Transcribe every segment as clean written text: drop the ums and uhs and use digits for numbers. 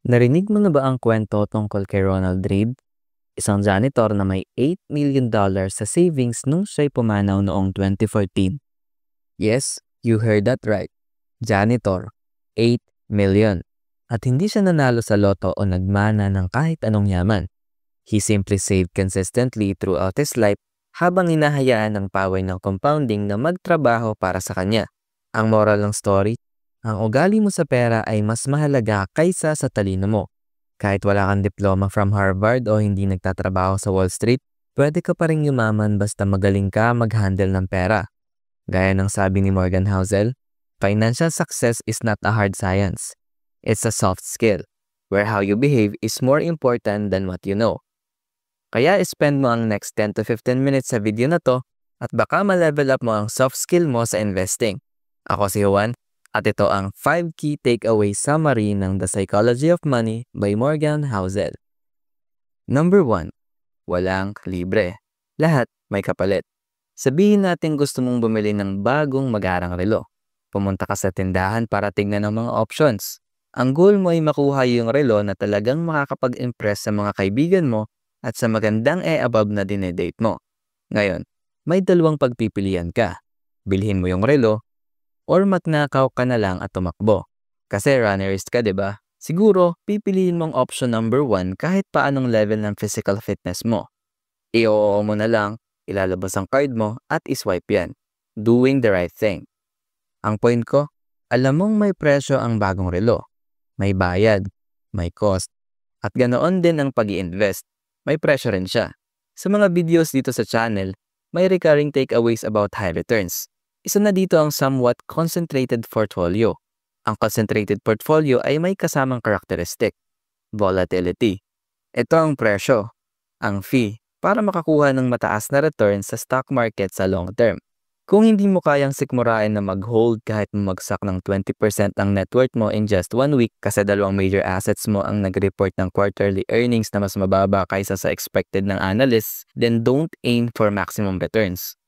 Narinig mo na ba ang kwento tungkol kay Ronald Reid, isang janitor na may $8 million sa savings nung siya'y pumanaw noong 2014? Yes, you heard that right. Janitor, 8 million. At hindi siya nanalo sa loto o nagmana ng kahit anong yaman. He simply saved consistently throughout his life habang hinahayaan ng paway ng compounding na magtrabaho para sa kanya. Ang moral ng story, ang ugali mo sa pera ay mas mahalaga kaysa sa talino mo. Kahit wala kang diploma from Harvard o hindi nagtatrabaho sa Wall Street, pwede ka pa rin yumaman basta magaling ka mag-handle ng pera. Gaya ng sabi ni Morgan Housel, financial success is not a hard science. It's a soft skill, where how you behave is more important than what you know. Kaya spend mo ang next 10 to 15 minutes sa video na to at baka ma-level up mo ang soft skill mo sa investing. Ako si Juan at ito ang 5 key takeaway summary ng The Psychology of Money by Morgan Housel. Number 1. Walang libre. Lahat may kapalit. Sabihin natin gusto mong bumili ng bagong magarang relo. Pumunta ka sa tindahan para tingnan ang mga options. Ang goal mo ay makuha yung relo na talagang makakapag-impress sa mga kaibigan mo at sa magandang above na dinedate mo. Ngayon, may dalawang pagpipilian ka. Bilhin mo yung relo or magnakaw ka na lang at tumakbo. Kasi runnerist ka, 'di ba? Siguro, pipiliin mong option number 1 kahit paanong level ng physical fitness mo. I-oo mo na lang, ilalabas ang card mo at iswipe yan. Doing the right thing. Ang point ko, alam mong may presyo ang bagong relo. May bayad, may cost, at ganoon din ang pag-i-invest. May presyo rin siya. Sa mga videos dito sa channel, may recurring takeaways about high returns. Isa na dito ang somewhat concentrated portfolio. Ang concentrated portfolio ay may kasamang karakteristik. Volatility. Ito ang presyo, ang fee, para makakuha ng mataas na return sa stock market sa long term. Kung hindi mo kayang sikmurain na mag-hold kahit bumagsak ng 20% ang net worth mo in just 1 week kasi dalawang major assets mo ang nag-report ng quarterly earnings na mas mababa kaysa sa expected ng analysts, then don't aim for maximum returns.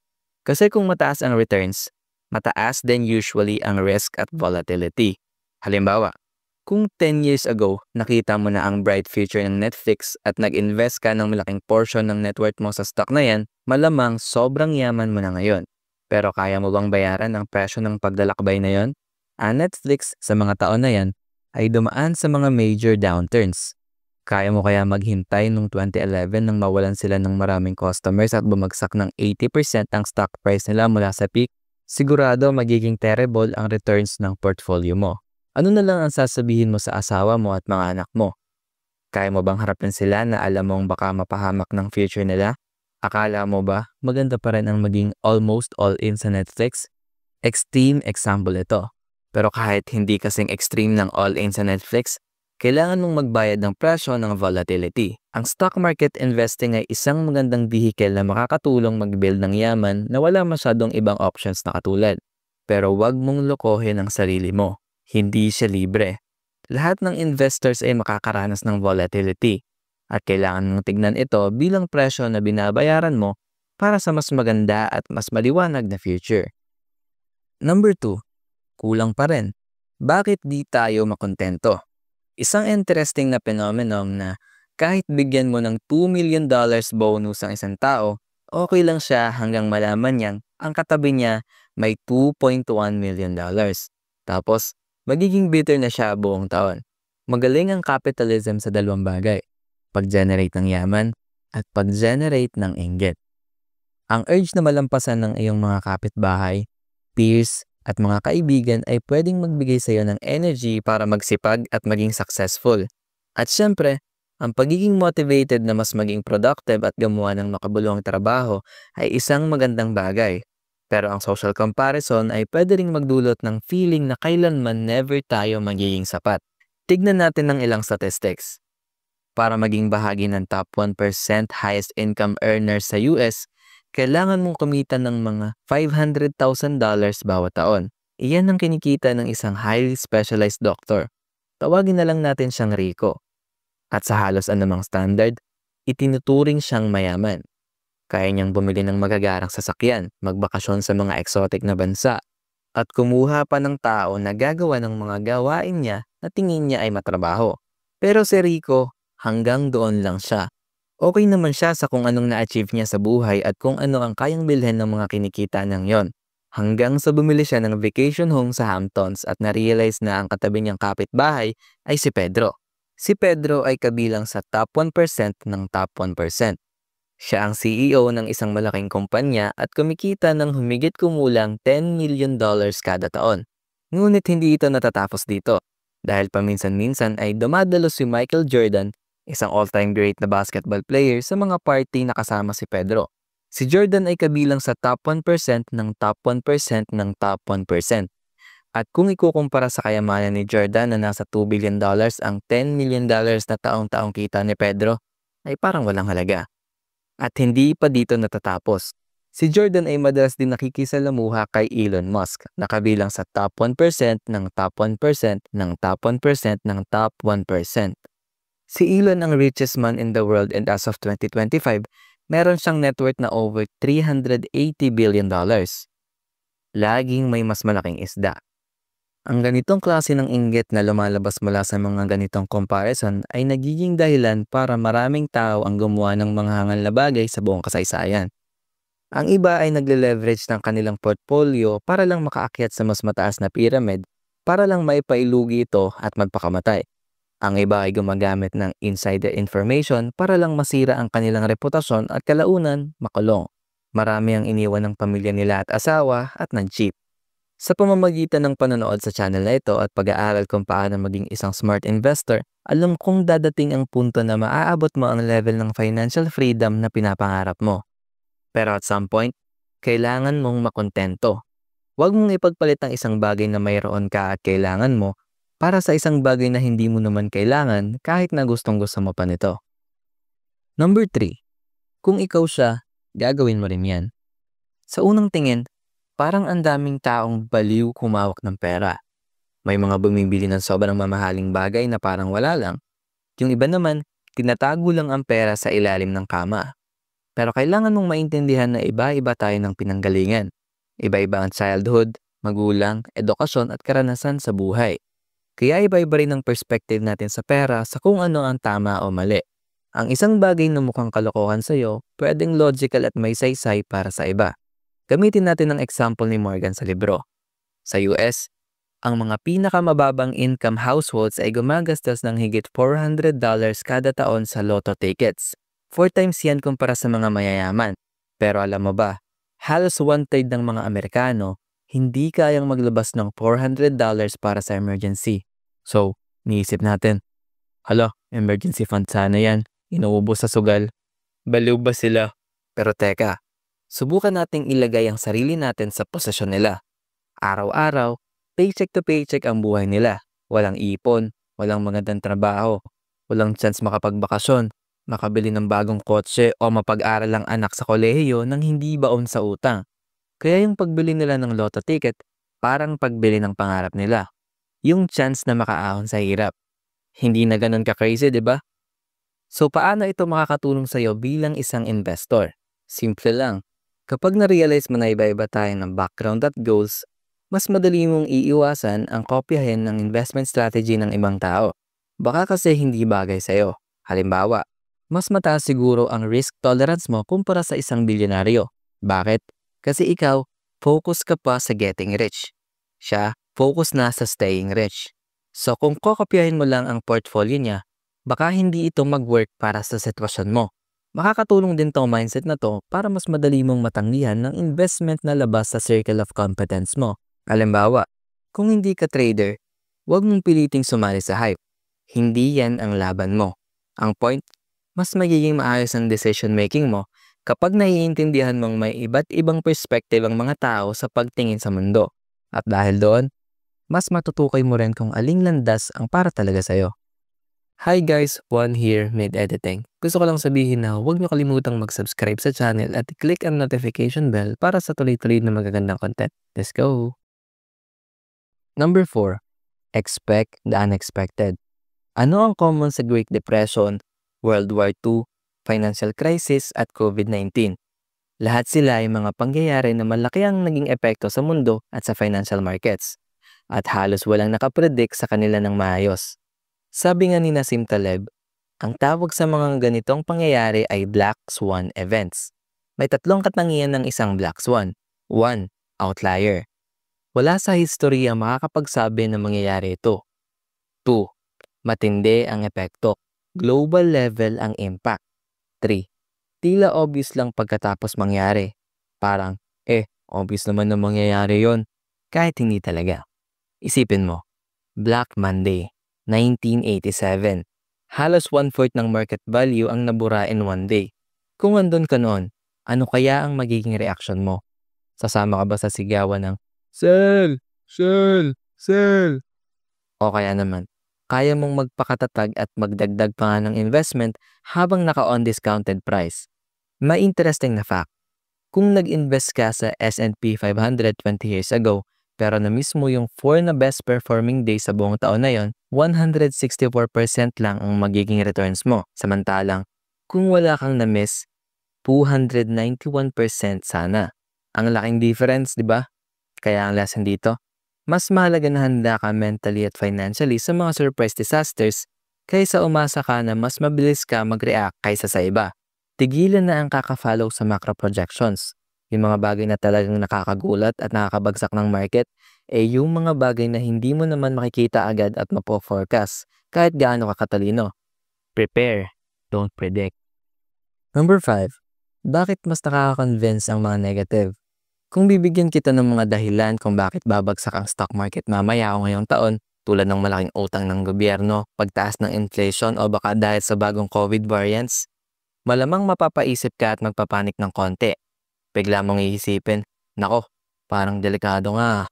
Kasi kung mataas ang returns, mataas din usually ang risk at volatility. Halimbawa, kung 10 years ago, nakita mo na ang bright future ng Netflix at nag-invest ka ng malaking portion ng net worth mo sa stock na yan, malamang sobrang yaman mo na ngayon. Pero kaya mo bang bayaran ang presyo ng paglalakbay na yon? Ang Netflix sa mga taon na yan ay dumaan sa mga major downturns. Kaya mo kaya maghintay noong 2011 nang mawalan sila ng maraming customers at bumagsak ng 80% ang stock price nila mula sa peak? Sigurado magiging terrible ang returns ng portfolio mo. Ano na lang ang sasabihin mo sa asawa mo at mga anak mo? Kaya mo bang harapin sila na alam mong baka mapahamak ng future nila? Akala mo ba maganda pa rin ang maging almost all-in sa Netflix? Extreme example ito. Pero kahit hindi kasing extreme ng all-in sa Netflix, kailangan mong magbayad ng presyo ng volatility. Ang stock market investing ay isang magandang vehicle na makakatulong mag-build ng yaman na wala masyadong ibang options na katulad. Pero wag mong lokohin ang sarili mo. Hindi siya libre. Lahat ng investors ay makakaranas ng volatility. At kailangan mong tignan ito bilang presyo na binabayaran mo para sa mas maganda at mas maliwanag na future. Number 2, kulang pa rin. Bakit di tayo makontento? Isang interesting na phenomenon na kahit bigyan mo ng $2 million bonus ang isang tao, okay lang siya hanggang malaman niyang ang katabi niya may $2.1 million. Tapos, magiging bitter na siya buong taon. Magaling ang capitalism sa dalawang bagay. Pag-generate ng yaman at pag-generate ng inggit. Ang urge na malampasan ng iyong mga kapitbahay, peers, at mga kaibigan ay pwedeng magbigay sa iyo ng energy para magsipag at maging successful. At syempre, ang pagiging motivated na mas maging productive at gumawa ng makabuluhang trabaho ay isang magandang bagay. Pero ang social comparison ay pwede ring magdulot ng feeling na kailanman never tayo magiging sapat. Tignan natin ng ilang statistics. Para maging bahagi ng top 1% highest income earners sa US, kailangan mong kumita ng mga $500,000 bawat taon. Iyan ang kinikita ng isang highly specialized doctor. Tawagin na lang natin siyang Rico. At sa halos anumang standard, itinuturing siyang mayaman. Kaya niyang bumili ng magagarang sasakyan, magbakasyon sa mga exotic na bansa, at kumuha pa ng tao na gagawa ng mga gawain niya na tingin niya ay matrabaho. Pero si Rico, hanggang doon lang siya. Okay naman siya sa kung anong na-achieve niya sa buhay at kung ano ang kayang bilhin ng mga kinikita niyang yon. Hanggang sa bumili siya ng vacation home sa Hamptons at na-realize na ang katabi niyang kapitbahay ay si Pedro. Si Pedro ay kabilang sa top 1% ng top 1%. Siya ang CEO ng isang malaking kumpanya at kumikita ng humigit kumulang $10 million kada taon. Ngunit hindi ito natatapos dito. Dahil paminsan-minsan ay dumadalo si Michael Jordan, isang all-time great na basketball player, sa mga party na kasama si Pedro. Si Jordan ay kabilang sa top 1% ng top 1% ng top 1%. At kung ikukumpara sa kayamanan ni Jordan na nasa $2 billion, ang $10 million na taong-taong kita ni Pedro ay parang walang halaga. At hindi pa dito natatapos. Si Jordan ay madalas din nakikisalamuha kay Elon Musk na kabilang sa top 1% ng top 1% ng top 1% ng top 1%. Si Elon ang richest man in the world, and as of 2025, meron siyang net worth na over $380 billion. Laging may mas malaking isda. Ang ganitong klase ng inggit na lumalabas mula sa mga ganitong comparison ay nagiging dahilan para maraming tao ang gumawa ng mga hangal na bagay sa buong kasaysayan. Ang iba ay nagle-leverage ng kanilang portfolio para lang makaakyat sa mas mataas na pyramid, para lang maipailugi ito at magpakamatay. Ang iba ay gumagamit ng insider information para lang masira ang kanilang reputasyon at kalaunan makulong. Marami ang iniwan ng pamilya nila at asawa at nag-cheat. Sa pamamagitan ng panonood sa channel na ito at pag-aaral kung paano maging isang smart investor, alam kong dadating ang punto na maaabot mo ang level ng financial freedom na pinapangarap mo. Pero at some point, kailangan mong makontento. Huwag mong ipagpalit ang isang bagay na mayroon ka at kailangan mo para sa isang bagay na hindi mo naman kailangan kahit na gustong-gusto mo pa nito. Number 3. Kung ikaw siya, gagawin mo rin yan. Sa unang tingin, parang ang daming taong baliw kumawak ng pera. May mga bumibili ng sobrang mamahaling bagay na parang wala lang. Yung iba naman, tinatago lang ang pera sa ilalim ng kama. Pero kailangan mong maintindihan na iba-iba tayo ng pinanggalingan. Iba-iba ang childhood, magulang, edukasyon at karanasan sa buhay. Kaya iba-iba rin ang perspective natin sa pera sa kung ano ang tama o mali. Ang isang bagay na mukhang kalokohan sa'yo, pwedeng logical at may saysay para sa iba. Gamitin natin ang example ni Morgan sa libro. Sa US, ang mga pinakamababang income households ay gumagastos ng higit $400 kada taon sa lotto tickets. 4 times yan kumpara sa mga mayayaman. Pero alam mo ba, halos 1/3 ng mga Amerikano hindi kayang maglabas ng $400 para sa emergency. So, niisip natin, hala, emergency fund sana yan, inuubos sa sugal. Baliw ba sila? Pero teka, subukan nating ilagay ang sarili natin sa posisyon nila. Araw-araw, paycheck to paycheck ang buhay nila. Walang ipon, walang magandang trabaho, walang chance makapagbakasyon, makabili ng bagong kotse o mapag-aral ang anak sa kolehiyo nang hindi baon sa utang. Kaya yung pagbili nila ng lotto ticket, parang pagbili ng pangarap nila. Yung chance na makaahon sa hirap. Hindi na ganun ka-crazy, di ba? So paano ito makakatulong sa'yo bilang isang investor? Simple lang. Kapag na-realize mo na iba-iba tayo ng background at goals, mas madali mong iiwasan ang kopyahin ng investment strategy ng ibang tao. Baka kasi hindi bagay sa'yo. Halimbawa, mas mataas siguro ang risk tolerance mo kumpara sa isang bilyonaryo. Bakit? Kasi ikaw, focus ka pa sa getting rich. Siya, focus na sa staying rich. So kung kokopyahin mo lang ang portfolio niya, baka hindi ito mag-work para sa sitwasyon mo. Makakatulong din tong mindset na to para mas madali mong matanggihan ng investment na labas sa circle of competence mo. Halimbawa, kung hindi ka trader, huwag mong piliting sumali sa hype. Hindi yan ang laban mo. Ang point, mas magiging maayos ang decision making mo kapag naiintindihan mong may iba't ibang perspective ang mga tao sa pagtingin sa mundo. At dahil doon, mas matutukoy mo rin kung aling landas ang para talaga sa'yo. Hi guys, Juan here, mid-editing. Gusto ko lang sabihin na huwag niyo kalimutang mag-subscribe sa channel at i-click ang notification bell para sa tuloy-tuloy na magagandang content. Let's go! Number 4. Expect the unexpected. Ano ang common sa Great Depression, World War II, financial crisis at COVID-19? Lahat sila ay mga pangyayari na malaki ang naging epekto sa mundo at sa financial markets. At halos walang nakapredict sa kanila ng maayos. Sabi nga ni Nassim Taleb, ang tawag sa mga ganitong pangyayari ay Black Swan events. May tatlong katangian ng isang Black Swan. 1. Outlier. Wala sa history ang makakapagsabi na mangyayari ito. 2. Matindi ang epekto. Global level ang impact. 3. Tila obvious lang pagkatapos mangyari. Parang, obvious naman na mangyayari yon, kahit hindi talaga. Isipin mo, Black Monday, 1987. Halos 1/4 ng market value ang nabura in one day. Kung andun ka noon, ano kaya ang magiging reaction mo? Sasama ka ba sa sigawan ng, "Sell! Sell! Sell!" O kaya naman, kaya mong magpakatatag at magdagdag pa nga ng investment habang naka-on discounted price? May interesting na fact. Kung nag-invest ka sa S&P 500 20 years ago, pero na-miss mo yung 4 na best performing days sa buong taon na yon, 164% lang ang magiging returns mo. Samantalang, kung wala kang na-miss, 291% sana. Ang laking difference, di ba? Kaya ang lesson dito, mas mahalaga na handa ka mentally at financially sa mga surprise disasters kaysa umasa ka na mas mabilis ka mag-react kaysa sa iba. Tigilan na ang kaka-follow sa macro projections. Yung mga bagay na talagang nakakagulat at nakakabagsak ng market, yung mga bagay na hindi mo naman makikita agad at mapo-forecast kahit gaano ka katalino. Prepare, don't predict. Number 5. Bakit mas nakaka-convince ang mga negative? Kung bibigyan kita ng mga dahilan kung bakit babagsak ang stock market mamaya o ngayong taon, tulad ng malaking utang ng gobyerno, pagtaas ng inflation o baka dahil sa bagong COVID variants, malamang mapapaisip ka at magpapanik ng konti. Bigla mong iisipin, nako, parang delikado nga.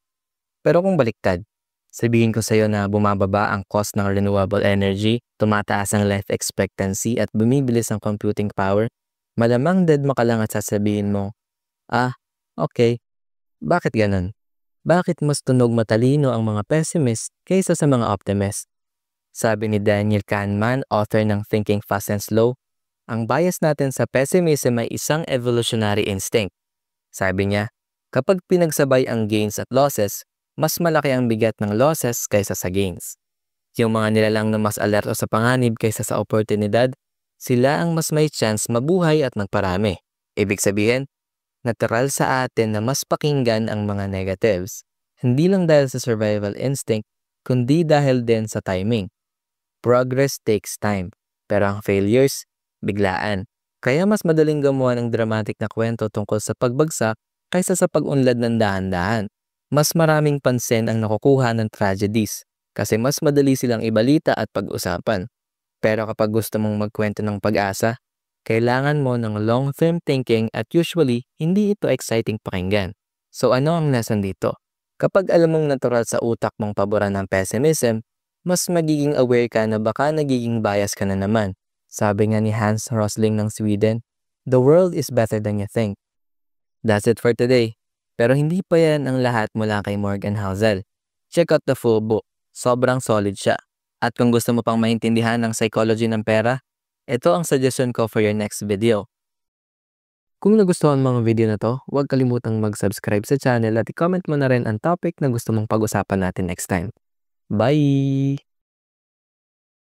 Pero kung baliktad, sabihin ko sa'yo na bumababa ang cost ng renewable energy, tumataas ang life expectancy at bumibilis ang computing power, malamang deadma ka lang at sasabihin mo, okay, bakit ganun? Bakit mas tunog matalino ang mga pessimist kaysa sa mga optimist? Sabi ni Daniel Kahneman, author ng Thinking Fast and Slow, ang bias natin sa pessimism ay isang evolutionary instinct. Sabi niya, kapag pinagsabay ang gains at losses, mas malaki ang bigat ng losses kaysa sa gains. Yung mga nilalang na mas alerto sa panganib kaysa sa oportunidad, sila ang mas may chance mabuhay at magparami. Ibig sabihin, natural sa atin na mas pakinggan ang mga negatives. Hindi lang dahil sa survival instinct, kundi dahil din sa timing. Progress takes time, pero ang failures, biglaan. Kaya mas madaling gumawa ng dramatic na kwento tungkol sa pagbagsak kaysa sa pag-unlad ng dahan-dahan. Mas maraming pansin ang nakukuha ng tragedies kasi mas madali silang ibalita at pag-usapan. Pero kapag gusto mong magkwento ng pag-asa, kailangan mo ng long-term thinking at usually, hindi ito exciting pakinggan. So ano ang lesson dito? Kapag alam mong natural sa utak mong paboran ng pessimism, mas magiging aware ka na baka nagiging bias ka na naman. Sabi nga ni Hans Rosling ng Sweden, "The world is better than you think." That's it for today. Pero hindi pa yan ang lahat mula kay Morgan Housel. Check out the full book. Sobrang solid siya. At kung gusto mo pang maintindihan ang psychology ng pera, ito ang suggestion ko for your next video. Kung nagustuhan mo ang video na to, huwag kalimutang mag-subscribe sa channel at i-comment mo na rin ang topic na gusto mong pag-usapan natin next time. Bye!